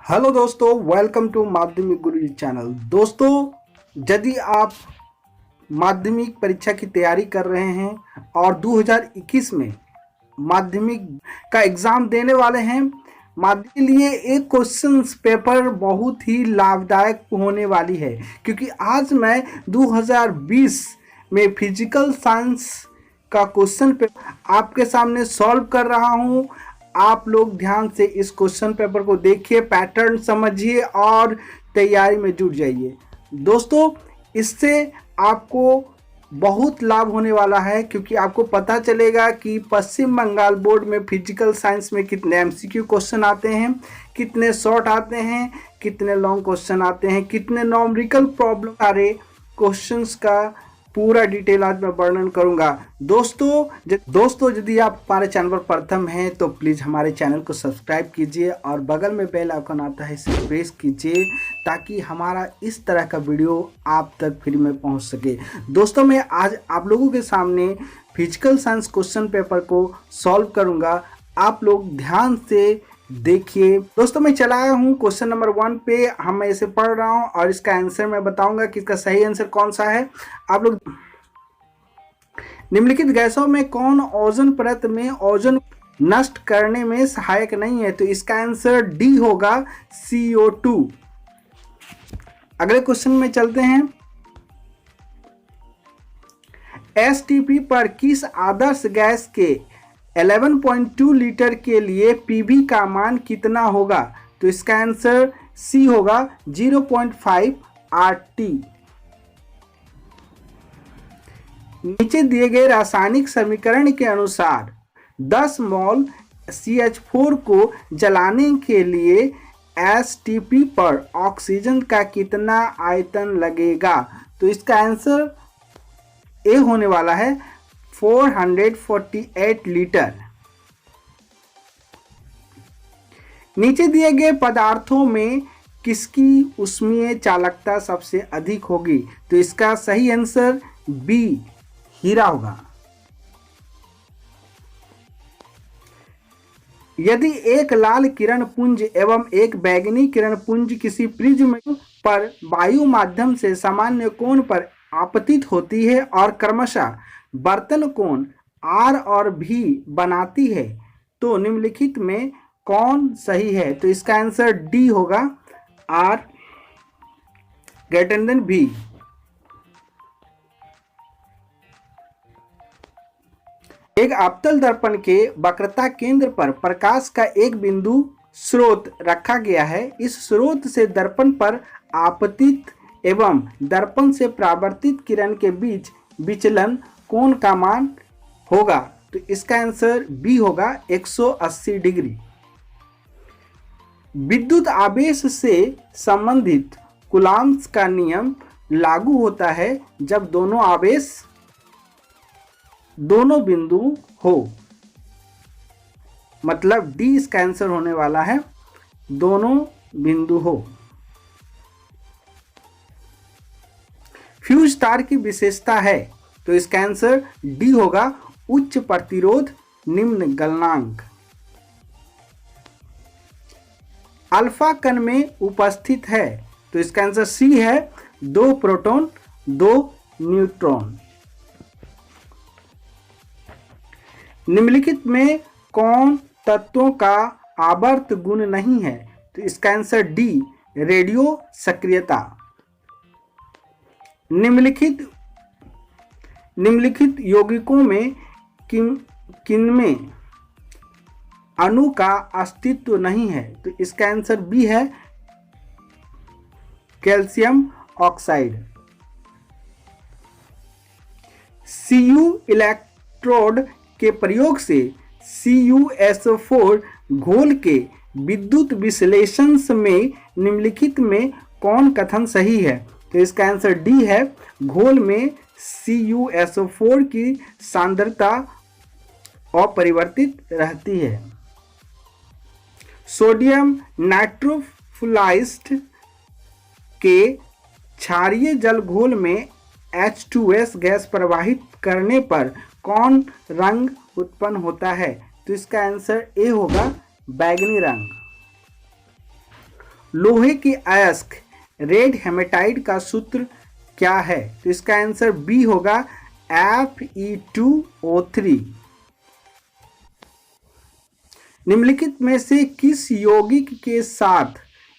Hello दोस्तों, welcome to माध्यमिक गुरुजी channel. दोस्तों, यदि आप माध्यमिक परीक्षा की तैयारी कर रहे हैं और 2021 में माध्यमिक का एग्ज़ाम देने वाले हैं, माध्यमिक के लिए एक क्वेश्चन पेपर बहुत ही लाभदायक होने वाली है, क्योंकि आज मैं 2020 में फिजिकल साइंस का क्वेश्चन पेपर आपके सामने सॉल्व कर रहा हूँ। आप लोग ध्यान से इस क्वेश्चन पेपर को देखिए, पैटर्न समझिए और तैयारी में जुट जाइए। दोस्तों, इससे आपको बहुत लाभ होने वाला है, क्योंकि आपको पता चलेगा कि पश्चिम बंगाल बोर्ड में फिजिकल साइंस में कितने एमसीक्यू क्वेश्चन आते हैं, कितने शॉर्ट आते हैं, कितने लॉन्ग क्वेश्चन आते हैं, कितने न्यूमेरिकल प्रॉब्लम सारे क्वेश्चंस का पूरा डिटेल आज मैं वर्णन करूंगा। दोस्तों यदि आप हमारे चैनल पर प्रथम हैं तो प्लीज़ हमारे चैनल को सब्सक्राइब कीजिए और बगल में बेल आइकन आता है, इसे प्रेस कीजिए ताकि हमारा इस तरह का वीडियो आप तक फ्री में पहुंच सके। दोस्तों, मैं आज आप लोगों के सामने फिजिकल साइंस क्वेश्चन पेपर को सॉल्व करूंगा। आप लोग ध्यान से देखिए। दोस्तों, मैं चला आया हूँ क्वेश्चन नंबर 1 पे। मैं इसे पढ़ रहा हूँ और इसका आंसर मैं बताऊंगा कि इसका सही आंसर कौन सा है। आप लोग, निम्नलिखित गैसों में कौन ओजोन परत में ओजोन नष्ट करने में सहायक नहीं है? तो इसका आंसर डी होगा, CO2। अगले क्वेश्चन में चलते हैं। STP पर किस आदर्श गैस के 11.2 लीटर के लिए पीवी का मान कितना होगा? तो इसका आंसर सी होगा, 0.5 RT। नीचे दिए गए रासायनिक समीकरण के अनुसार 10 मोल CH4 को जलाने के लिए STP पर ऑक्सीजन का कितना आयतन लगेगा? तो इसका आंसर ए होने वाला है, 448 लीटर। नीचे दिए गए पदार्थों में किसकी ऊष्मीय चालकता सबसे अधिक होगी? तो इसका सही आंसर बी, हीरा होगा। यदि एक लाल किरण पुंज एवं एक बैंगनी किरण पुंज किसी प्रिज्म पर वायु माध्यम से सामान्य कोण पर आपतित होती है और क्रमशः बर्तन कोण R और V बनाती है, तो निम्नलिखित में कौन सही है? तो इसका आंसर डी होगा, R ग्रेटर देन V। एक अवतल दर्पण के वक्रता केंद्र पर प्रकाश का एक बिंदु स्रोत रखा गया है। इस स्रोत से दर्पण पर आपतित एवं दर्पण से परावर्तित किरण के बीच विचलन कोण का मान होगा? तो इसका आंसर बी होगा, 180 डिग्री। विद्युत आवेश से संबंधित कूलॉम्स का नियम लागू होता है जब दोनों आवेश दोनों बिंदु हो। मतलब डी इसका आंसर होने वाला है, दोनों बिंदु हो। फ्यूज तार की विशेषता है, तो इसका आंसर डी होगा, उच्च प्रतिरोध निम्न गलनांक। अल्फा कण में उपस्थित है, तो इसका आंसर सी है, 2 प्रोटॉन 2 न्यूट्रॉन। निम्नलिखित में कौन तत्वों का आवर्त गुण नहीं है? तो इसका आंसर डी, रेडियो सक्रियता। निम्नलिखित यौगिकों में किनमें अणु का अस्तित्व नहीं है? तो इसका आंसर बी है, कैल्शियम ऑक्साइड। Cu इलेक्ट्रोड के प्रयोग से CuSO4 घोल के विद्युत विश्लेषण में निम्नलिखित में कौन कथन सही है? तो इसका आंसर डी है, घोल में CuSO4 की सांद्रता अपरिवर्तित रहती है। सोडियम नाइट्रोफुलाइड के क्षारीय जल घोल में H2S गैस प्रवाहित करने पर कौन रंग उत्पन्न होता है? तो इसका आंसर ए होगा, बैंगनी रंग। लोहे के अयस्क रेड हेमेटाइट का सूत्र क्या है? तो इसका आंसर बी होगा Fe2O3। निम्नलिखित में से किस यौगिक के साथ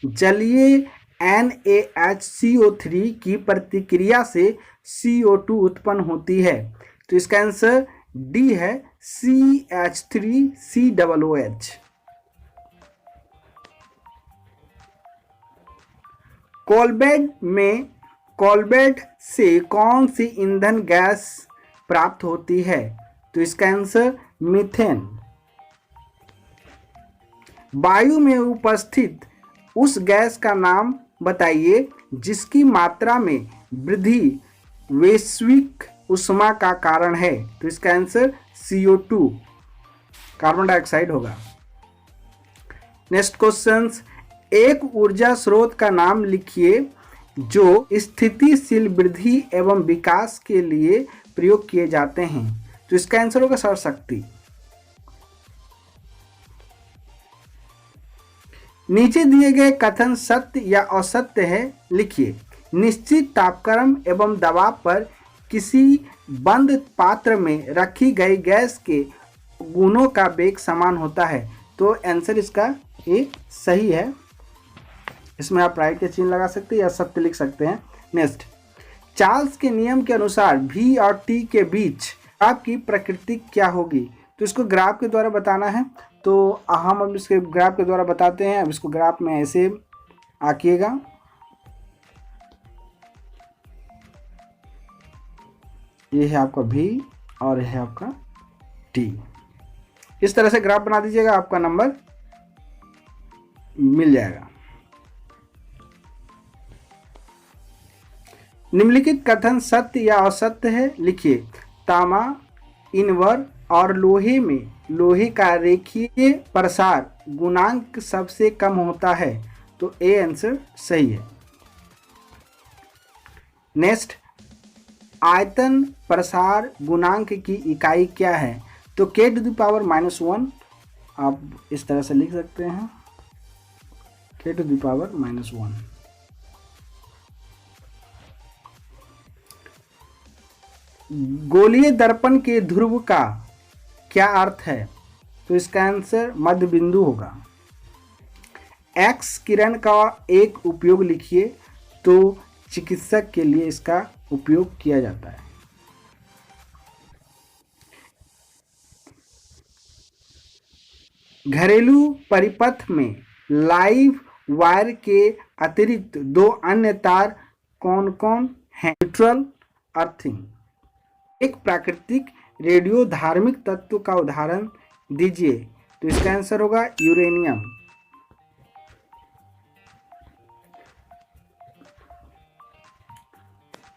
जलीय NaHCO3 की प्रतिक्रिया से CO2 उत्पन्न होती है? तो इसका आंसर डी है CH3COOH। कोलबेड से कौन सी ईंधन गैस प्राप्त होती है? तो इसका आंसर मीथेन। वायु में उपस्थित उस गैस का नाम बताइए जिसकी मात्रा में वृद्धि वैश्विक उष्मा का कारण है। तो इसका आंसर CO2 कार्बन डाइऑक्साइड होगा। नेक्स्ट क्वेश्चन, एक ऊर्जा स्रोत का नाम लिखिए जो स्थितिशील वृद्धि एवं विकास के लिए प्रयोग किए जाते हैं। तो इसका आंसर होगा सौर शक्ति। नीचे दिए गए कथन सत्य या असत्य है, लिखिए। निश्चित तापक्रम एवं दबाव पर किसी बंद पात्र में रखी गई गैस के गुणों का वेग समान होता है। तो आंसर इसका ए सही है। इसमें आप राइट के चिन्ह लगा सकते हैं या सत्य लिख सकते हैं। नेक्स्ट, चार्ल्स के नियम के अनुसार V और T के बीच ग्राफ की प्रकृति क्या होगी? तो इसको ग्राफ के द्वारा बताना है, तो हम अब इसके ग्राफ के द्वारा बताते हैं। अब इसको ग्राफ में ऐसे आंकिएगा। ये है आपका V और यह है आपका T। इस तरह से ग्राफ बना दीजिएगा, आपका नंबर मिल जाएगा। निम्नलिखित कथन सत्य या असत्य है, लिखिए। तांबा, इनवर और लोहे में लोहे का रेखीय प्रसार गुणांक सबसे कम होता है। तो ए आंसर सही है। नेक्स्ट, आयतन प्रसार गुणांक की इकाई क्या है? तो K⁻⁻1 आप इस तरह से लिख सकते हैं, K⁻⁻1। गोलीय दर्पण के ध्रुव का क्या अर्थ है? तो इसका आंसर मध्य बिंदु होगा। एक्स किरण का एक उपयोग लिखिए। तो चिकित्सक के लिए इसका उपयोग किया जाता है। घरेलू परिपथ में लाइव वायर के अतिरिक्त दो अन्य तार कौन कौन हैं? Neutral, earthing. एक प्राकृतिक रेडियो धार्मिक तत्व का उदाहरण दीजिए। तो इसका आंसर होगा यूरेनियम।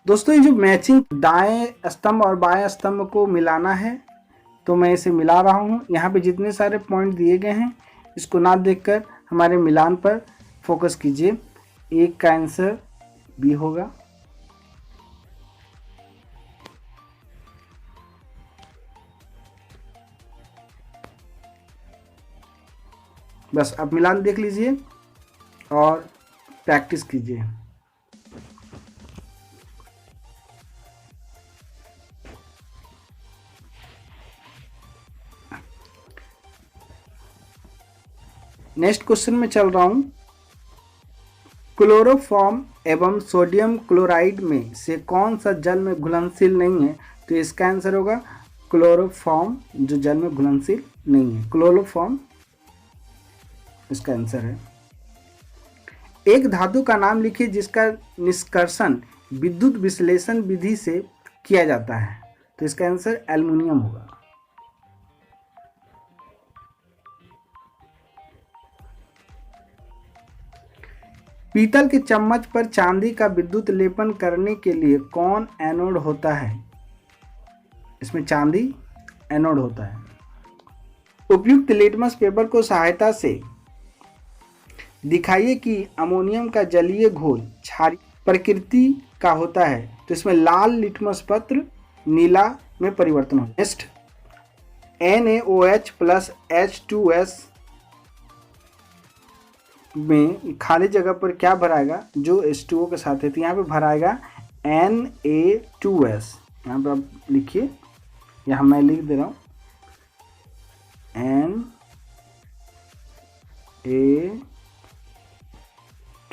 दोस्तों, ये जो मैचिंग दाएं स्तंभ और बाएं स्तंभ को मिलाना है, तो मैं इसे मिला रहा हूं। यहाँ पे जितने सारे पॉइंट दिए गए हैं, इसको ना देखकर हमारे मिलान पर फोकस कीजिए। एक का आंसर बी होगा। बस अब मिलान देख लीजिए और प्रैक्टिस कीजिए। नेक्स्ट क्वेश्चन में चल रहा हूं। क्लोरोफॉर्म एवं सोडियम क्लोराइड में से कौन सा जल में घुलनशील नहीं है? तो इसका आंसर होगा क्लोरोफॉर्म, जो जल में घुलनशील नहीं है। क्लोरोफॉर्म इसका आंसर है। एक धातु का नाम लिखिए जिसका निष्कर्षण विद्युत विश्लेषण विधि से किया जाता है। तो इसका आंसर एल्युमिनियम होगा। पीतल के चम्मच पर चांदी का विद्युत लेपन करने के लिए कौन एनोड होता है? इसमें चांदी एनोड होता है। उपयुक्त लिटमस पेपर को सहायता से दिखाइए कि अमोनियम का जलीय घोल क्षारीय प्रकृति का होता है। तो इसमें लाल लिटमस पत्र नीला में परिवर्तन होता है। नेक्स्ट, NaOH+ H2S में खाली जगह पर क्या भराएगा, जो H2O के साथ है, तो यहाँ पे भराएगा Na2S। यहाँ पे आप लिखिए, यहाँ मैं लिख दे रहा हूँ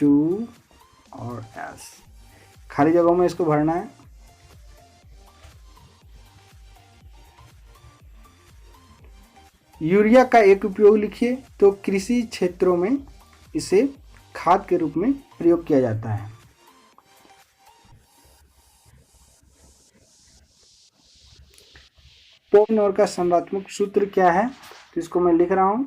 Na2 और S। खाली जगहों में इसको भरना है। यूरिया का एक उपयोग लिखिए, तो कृषि क्षेत्रों में इसे खाद के रूप में प्रयोग किया जाता है। पोर्नोर का संरचनात्मक सूत्र क्या है, तो इसको मैं लिख रहा हूं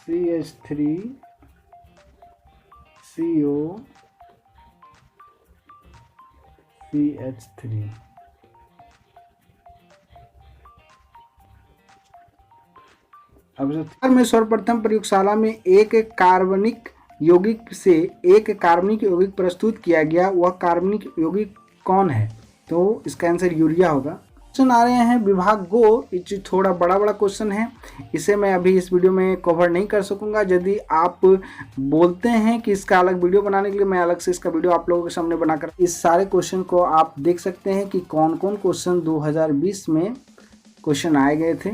CH3COCH3। अब में सर्वप्रथम प्रयोगशाला में एक कार्बनिक यौगिक से एक कार्बनिक यौगिक प्रस्तुत किया गया, वह कार्बनिक यौगिक कौन है, तो इसका आंसर यूरिया होगा। क्वेश्चन आ रहे हैं विभाग गो, ये थोड़ा बड़ा क्वेश्चन है, इसे मैं अभी इस वीडियो में कवर नहीं कर सकूंगा। यदि आप बोलते हैं कि इसका अलग वीडियो बनाने के लिए, मैं अलग से इसका वीडियो आप लोगों के सामने बनाकर इस सारे क्वेश्चन को आप देख सकते हैं कि कौन कौन क्वेश्चन 2020 में क्वेश्चन आए गए थे।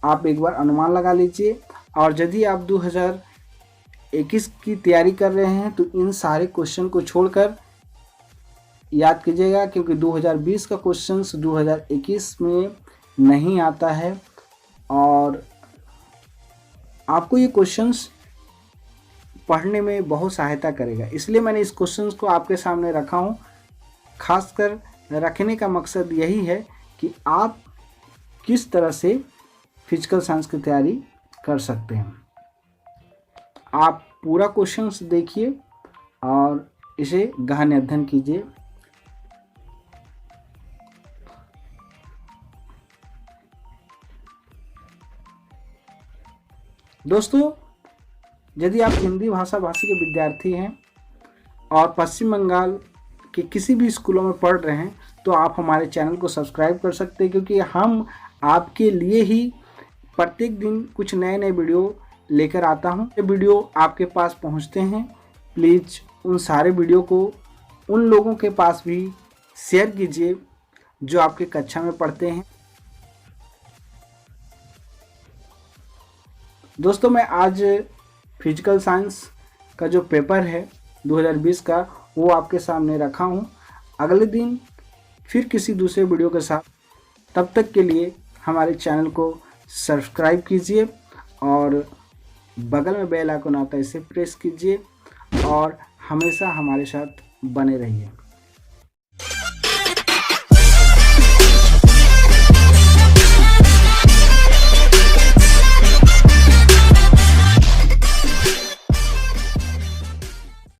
आप एक बार अनुमान लगा लीजिए, और यदि आप 2021 की तैयारी कर रहे हैं तो इन सारे क्वेश्चन को छोड़कर याद कीजिएगा, क्योंकि 2020 का क्वेश्चंस 2021 में नहीं आता है और आपको ये क्वेश्चंस पढ़ने में बहुत सहायता करेगा। इसलिए मैंने इस क्वेश्चंस को आपके सामने रखा हूँ। खासकर रखने का मकसद यही है कि आप किस तरह से फिजिकल साइंस की तैयारी कर सकते हैं। आप पूरा क्वेश्चंस देखिए और इसे गहन अध्ययन कीजिए। दोस्तों, यदि आप हिंदी भाषा भाषी के विद्यार्थी हैं और पश्चिम बंगाल के किसी भी स्कूलों में पढ़ रहे हैं, तो आप हमारे चैनल को सब्सक्राइब कर सकते हैं, क्योंकि हम आपके लिए ही प्रत्येक दिन कुछ नए नए वीडियो लेकर आता हूं। ये वीडियो आपके पास पहुंचते हैं, प्लीज़ उन सारे वीडियो को उन लोगों के पास भी शेयर कीजिए जो आपके कक्षा में पढ़ते हैं। दोस्तों, मैं आज फिजिकल साइंस का जो पेपर है 2020 का, वो आपके सामने रखा हूँ। अगले दिन फिर किसी दूसरे वीडियो के साथ, तब तक के लिए हमारे चैनल को सब्सक्राइब कीजिए और बगल में बेल आइकन आता है, इसे प्रेस कीजिए और हमेशा हमारे साथ बने रहिए।